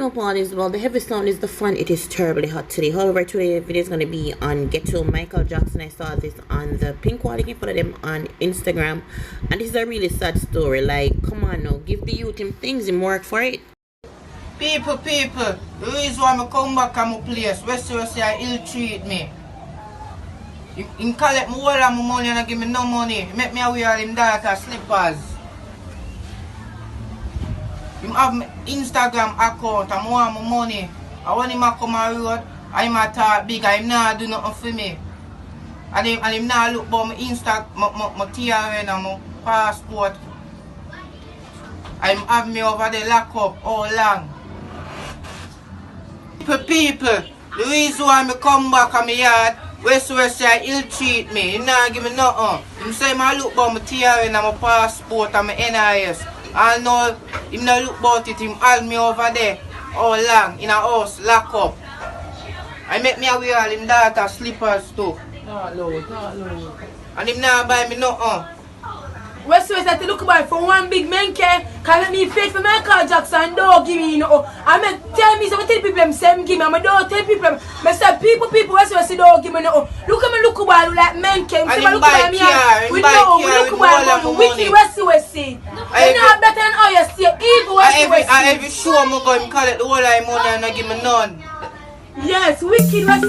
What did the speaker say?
morning, my parties. Well, the heavy sound is the fun. It is terribly hot today. However, today the video is going to be on GHETTO, Michael Jackson. I saw this on the Pink Wall. You can follow them on Instagram. And this is a really sad story. Like, come on now. Give the youth him things. Him work for it. People, the reason why I come back to my place, West say ill-treat me. He collect me all of my money and give me no money. He make me wear him daughter slippers. He have my Instagram account and want my money. And when he come on the road, I'm a talk big and he not do nothing for me. And he not look about my my therein and my passport. I'm have me over there lock up all long. People, the reason why I come back on my yard, West say ill-treat me. He not give me nothing. He say I look about my therein and my passport and my NIS. I know him not look about it, him hold me over there all long in a house, lock up. I make me wear all him daughter slippers too. Not low. And him not buy me nothing. West that to look about for one big man can call me faith for Michael Jackson, don't give me I mean tell me some tell people them same give me, I don't tell people I say people West don't give me no. Look at me look about like men can say look about me we know we look about wicked West say. I know better than all you say evil West. I every show I'm going to call it the whole of money and I give me none. Yes, wicked West.